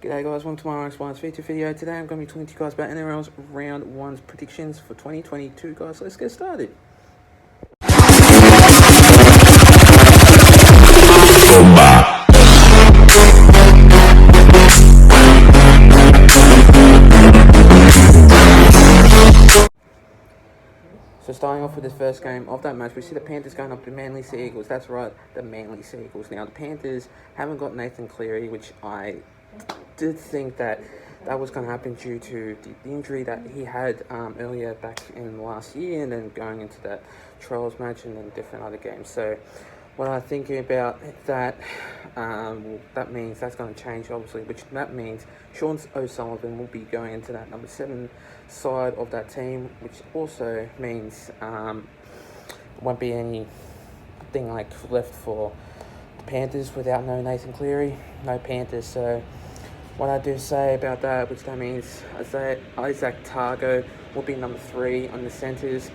G'day guys, welcome to my Response feature video. Today I'm going to be talking to you guys about NRL's Round 1's predictions for 2022 guys. Let's get started. So starting off with this first game of that match, we see the Panthers going up to Manly Sea Eagles. That's right, the Manly Sea Eagles. Now the Panthers haven't got Nathan Cleary, which I did think that was going to happen due to the injury that he had earlier back in last year, and then going into that trials match and then different other games. So what I'm thinking about that, that means that's going to change obviously, which that means Sean O'Sullivan will be going into that number 7 side of that team, which also means won't be anything like left for the Panthers without no Nathan Cleary, no Panthers. So what I do say about that, which that means Isaac Targo will be number 3 on the centres.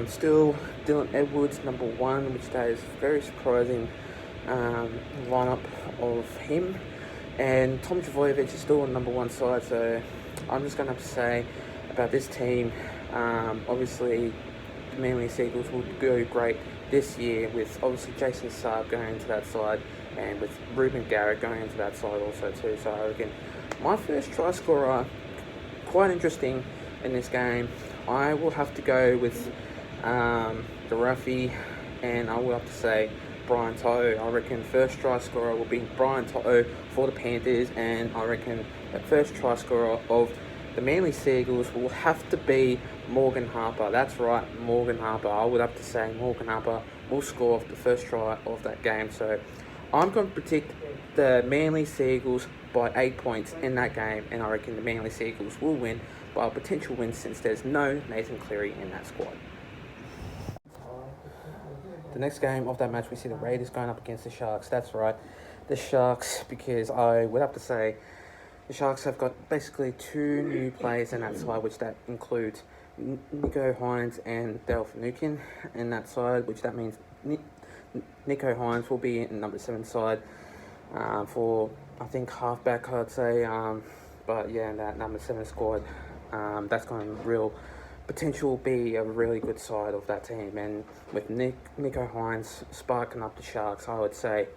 Still Dylan Edwards number 1, which that is very surprising lineup of him. And Tom Trbojevic is still on number 1 side. So I'm just going to have to say about this team, obviously the Manly Sea Eagles will go great this year with obviously Jason Saab going into that side and with Ruben Garrett going into that side also too. So I reckon my first try scorer, quite interesting in this game, I will have to go with the Ruffy, and I will have to say Brian To'o. I reckon first try scorer will be Brian To'o for the Panthers, and I reckon the first try scorer of the Manly Sea Eagles will have to be Morgan Harper. That's right, Morgan Harper. I would have to say Morgan Harper will score off the first try of that game. So I'm going to predict the Manly Sea Eagles by 8 points in that game, and I reckon the Manly Sea Eagles will win by a potential win since there's no Nathan Cleary in that squad. The next game of that match, we see the Raiders going up against the Sharks. That's right, the Sharks, because I would have to say the Sharks have got basically 2 new players in that side, which that includes Nico Hines and Dale Finucane in that side, which that means Nico Hines will be in number 7 side for, I think, halfback, I'd say. But yeah, that number 7 squad, that's going to real potential be a really good side of that team. And with Nico Hines sparking up the Sharks, I would say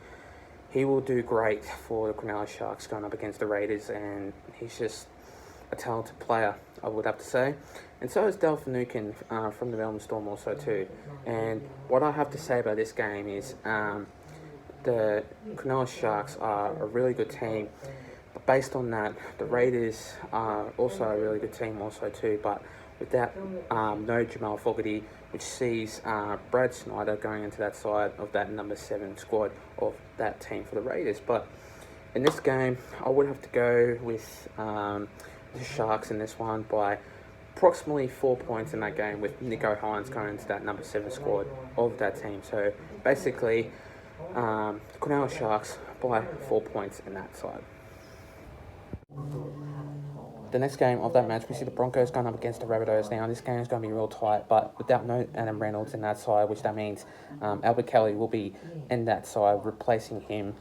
he will do great for the Cronulla Sharks going up against the Raiders, and he's just a talented player, I would have to say. And so is Dale Finucane from the Melbourne Storm also too. And what I have to say about this game is the Cronulla Sharks are a really good team. But based on that, the Raiders are also a really good team also too. But without no Jamal Fogarty, which sees Brad Snyder going into that side of that number 7 squad of that team for the Raiders. But in this game, I would have to go with the Sharks in this one by approximately 4 points in that game, with Nico Hines going into that number 7 squad of that team. So basically, the Cronulla Sharks by 4 points in that side. The next game of that match, we see the Broncos going up against the Rabbitohs. Now, this game is going to be real tight, but without no Adam Reynolds in that side, which that means Albert Kelly will be in that side, replacing him.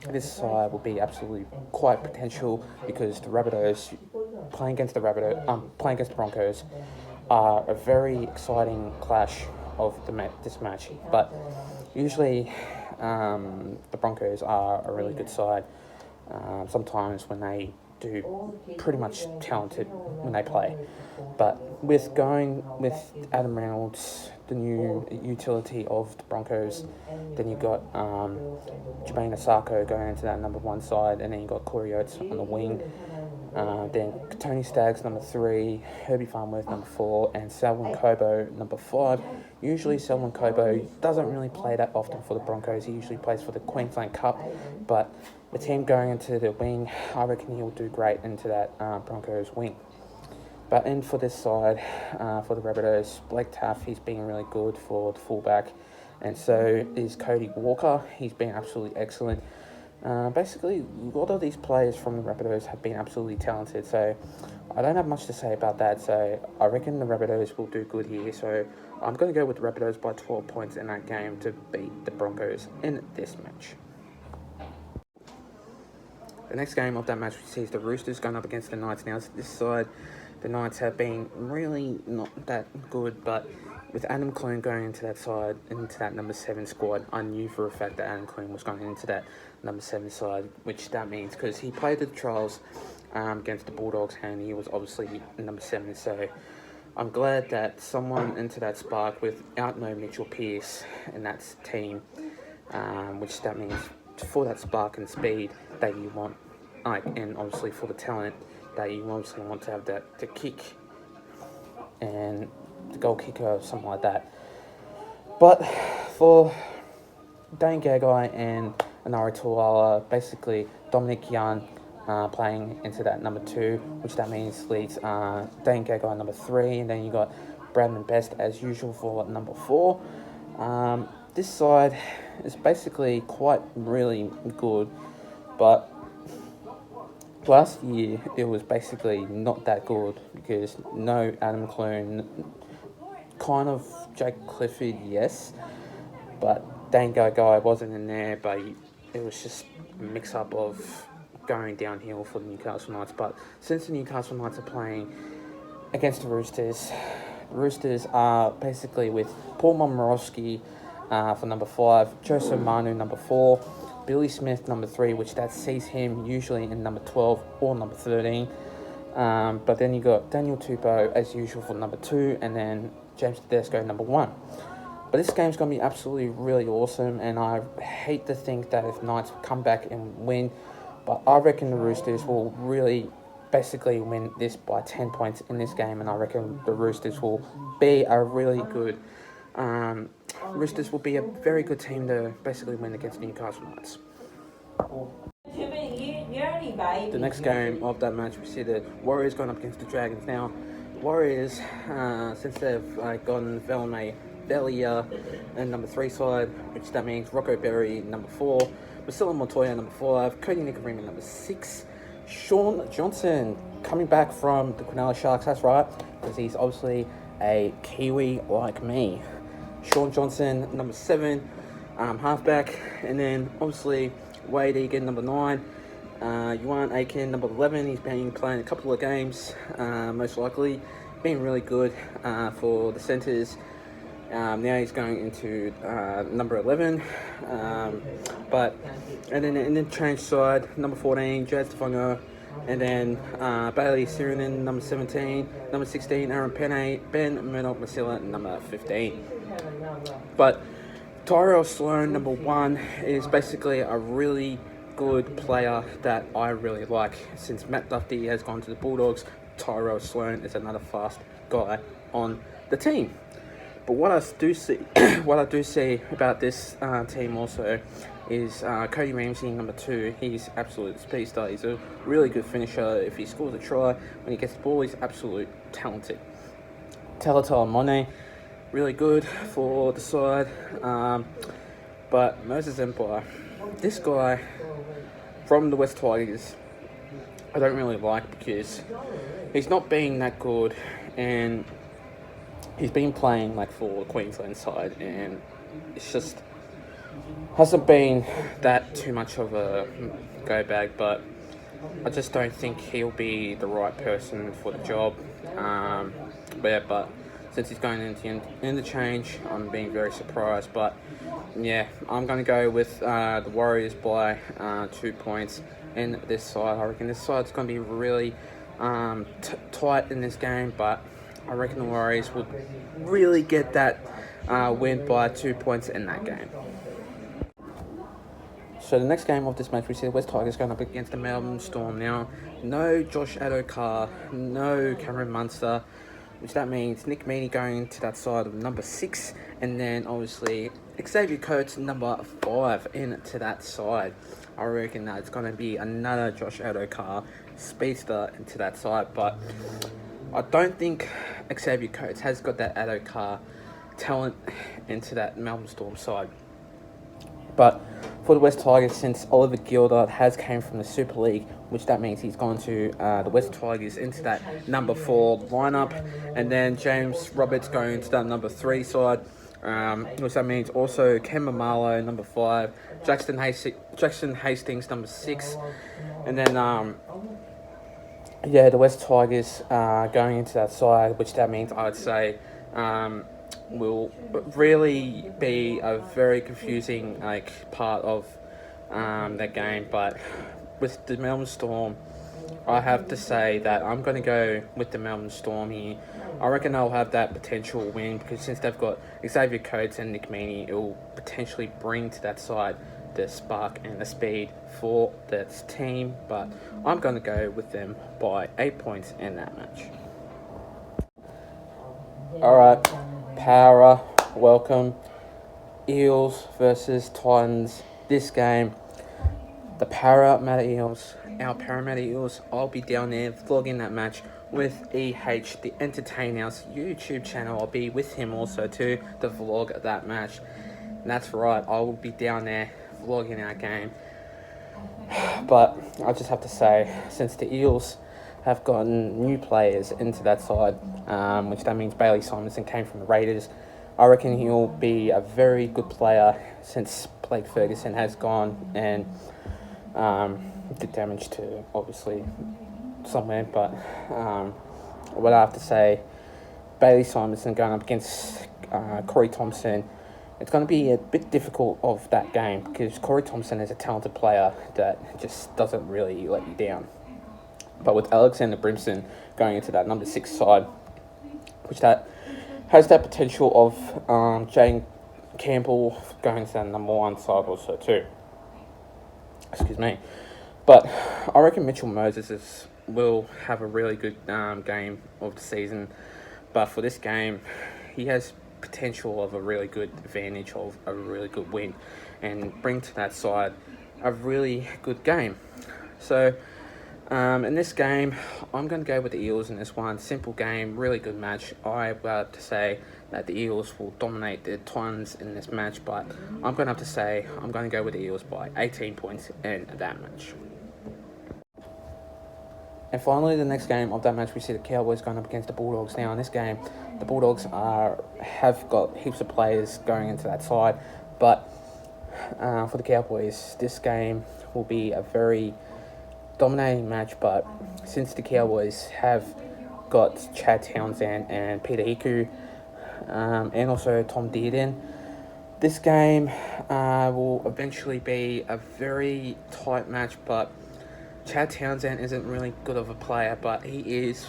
This side will be absolutely quite potential, because the Rabbitohs playing against the Broncos are a very exciting clash of this match. But usually, the Broncos are a really good side. Sometimes when they do pretty much talented when they play. But with going with Adam Reynolds, the new utility of the Broncos, then you got Jermaine Asako going into that number 1 side, and then you got Corey Oates on the wing. Then Tony Staggs number 3, Herbie Farnworth number 4, and Selwyn Cobo number 5. Usually Selwyn Cobo doesn't really play that often for the Broncos. He usually plays for the Queensland Cup, but with him going into the wing, I reckon he'll do great into that Broncos wing. But in for this side, for the Rabbitohs, Blake Taaffe, he's been really good for the fullback, and so is Cody Walker. He's been absolutely excellent. Basically, a lot of these players from the Rabbitohs have been absolutely talented, so I don't have much to say about that. So I reckon the Rabbitohs will do good here. So I'm going to go with the Rabbitohs by 12 points in that game to beat the Broncos in this match. The next game of that match we see is the Roosters going up against the Knights. Now, this side, the Knights have been really not that good, but with Adam Clune going into that side, into that number 7 squad, I knew for a fact that Adam Clune was going into that number 7 side, which that means because he played the trials against the Bulldogs and he was obviously number 7. So I'm glad that someone into that spark without no Mitchell Pearce in that team, which that means for that spark and speed that you want, and obviously for the talent that you obviously want to have that to kick and the goal kicker or something like that. But for Dane Gagai and Nrl Round, basically Dominic Young playing into that number 2, which that means leads Dane Gagai number 3, and then you got Bradman Best as usual for number 4. This side is basically quite really good, but last year it was basically not that good because no Adam Clune, kind of Jake Clifford, yes, but Dane Gagai wasn't in there, but it was just a mix-up of going downhill for the Newcastle Knights. But since the Newcastle Knights are playing against the Roosters are basically with Paul Momorowski for number 5, Joseph Manu number 4, Billy Smith number 3, which that sees him usually in number 12 or number 13. But then you got Daniel Tupou as usual for number 2, and then James Tedesco number 1. But this game's going to be absolutely really awesome, and I hate to think that if Knights come back and win, but I reckon the Roosters will really basically win this by 10 points in this game, and I reckon the Roosters will be a really good Roosters will be a very good team to basically win against Newcastle Knights. The next game of that match, we see the Warriors going up against the Dragons. Now, Warriors, since they've gotten Velme Velia and number 3 side, which that means Rocco Berry number 4, Marcelo Montoya number 5, Cody Nicarima number 6, Sean Johnson coming back from the Cronulla Sharks, that's right, because he's obviously a Kiwi like me. Sean Johnson number 7, halfback, and then obviously Wade Egan number 9, Yuan Aiken number 11. He's been playing a couple of games, most likely been really good for the centres. Now he's going into number 11, and then in the change side, number 14, Jad Stefango, and then Bailey Sirinen, number 17, number 16, Aaron Penne, Ben Murdoch Masilla, number 15. But Tyrell Sloan, number 1, is basically a really good player that I really like. Since Matt Duffy has gone to the Bulldogs, Tyrell Sloan is another fast guy on the team. But what I do see about this team also is Cody Ramsey, number 2. He's absolute speedster. He's a really good finisher. If he scores a try, when he gets the ball, he's absolute talented. Talatal Monet, really good for the side. But Moses Empire, this guy from the West Tigers, I don't really like because he's not being that good, and he's been playing for the Queensland side, and it's just hasn't been that too much of a go bag. But I just don't think he'll be the right person for the job. But since he's going into interchange, I'm being very surprised. But yeah, I'm going to go with the Warriors by 2 points in this side. I reckon this side's going to be really tight in this game, but I reckon the Warriors will really get that win by 2 points in that game. So the next game of this match, we see the West Tigers going up against the Melbourne Storm. Now, no Josh Adokar, no Cameron Munster, which that means Nick Meaney going to that side of number 6, and then obviously Xavier Coates number 5 into that side. I reckon that it's going to be another Josh Adokar speedster into that side, but I don't think Xavier Coates has got that Adokar talent into that Melbourne Storm side. But for the West Tigers, since Oliver Gildart has came from the Super League, which that means he's gone to the West Tigers into that number 4 lineup, and then James Roberts going into that number 3 side. which that means also Kemba Marlowe, number 5, Jackson Hastings, number 6, and then the West Tigers going into that side, which that means I would say will really be a very confusing part of that game. But with the Melbourne Storm, I have to say that I'm going to go with the Melbourne Storm here. I reckon they'll have that potential win because since they've got Xavier Coates and Nick Meaney, it will potentially bring to that side the spark and the speed for that team. But I'm going to go with them by 8 points in that match. Alright, Para, welcome. Eels versus Titans. This game, the Parramatta Eels, I'll be down there vlogging that match with EH, the Entertainers YouTube channel. I'll be with him also too to vlog that match. And that's right, I will be down there vlogging our game. But I just have to say, since the Eels have gotten new players into that side, which that means Bailey Simonson came from the Raiders, I reckon he'll be a very good player since Blake Ferguson has gone and did damage to obviously somewhere. But what I have to say, Bailey Simonson going up against Corey Thompson, it's going to be a bit difficult of that game because Corey Thompson is a talented player that just doesn't really let you down. But with Alexander Brimson going into that number 6 side, which that has that potential of Jane Campbell going to that number 1 side also too. Excuse me. But I reckon Mitchell Moses will have a really good game of the season. But for this game, he has potential of a really good advantage of a really good win and bring to that side a really good game. So in this game, I'm going to go with the Eels in this one. Simple game, really good match. I would have to say that the Eels will dominate the Titans in this match, but I'm going to have to say I'm going to go with the Eels by 18 points in that match. And finally, the next game of that match, we see the Cowboys going up against the Bulldogs. Now, in this game, the Bulldogs have got heaps of players going into that side, but for the Cowboys, this game will be a very dominating match. But since the Cowboys have got Chad Townsend and Peter Hiku, and also Tom Dearden, this game will eventually be a very tight match. But Chad Townsend isn't really good of a player, but he is.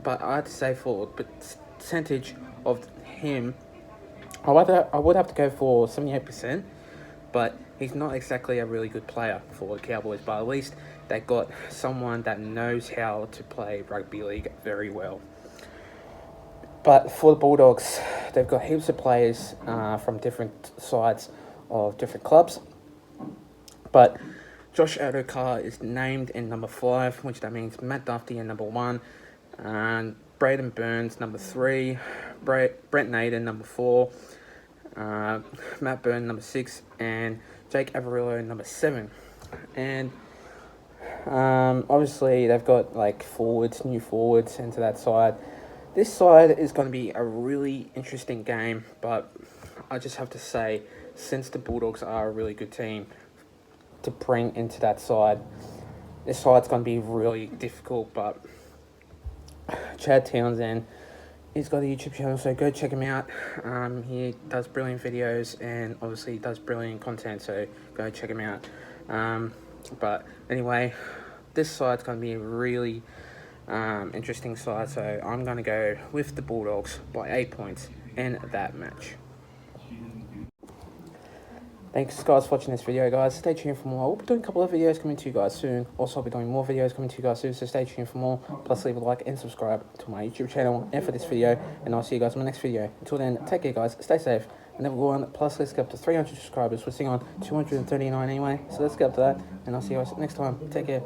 But I have to say, for a percentage of him, I would have to go for 78%. But he's not exactly a really good player for the Cowboys. But at least they got someone that knows how to play rugby league very well. But for the Bulldogs, they've got heaps of players from different sides of different clubs. But Josh Adokar is named in number 5, which that means Matt Duffy in number 1, and Braden Burns number 3, Brent Naden number 4, Matt Byrne number 6, and Jake Averillo number 7. And obviously they've got new forwards into that side. This side is going to be a really interesting game, but I just have to say, since the Bulldogs are a really good team to bring into that side, this side's going to be really difficult. But Chad Townsend, he's got a YouTube channel, so go check him out. He does brilliant videos and obviously does brilliant content, so go check him out. But anyway, this side's going to be a really interesting side, so I'm going to go with the Bulldogs by 8 points in that match. Thanks guys for watching this video, guys. Stay tuned for more. We'll be doing a couple of videos coming to you guys soon. Also, I'll be doing more videos coming to you guys soon, so stay tuned for more. Plus, leave a like and subscribe to my YouTube channel and for this video, and I'll see you guys in my next video. Until then, take care guys, stay safe, and have a good one. Plus, let's get up to 300 subscribers. We're sitting on 239 anyway, so let's get up to that, and I'll see you guys next time. Take care.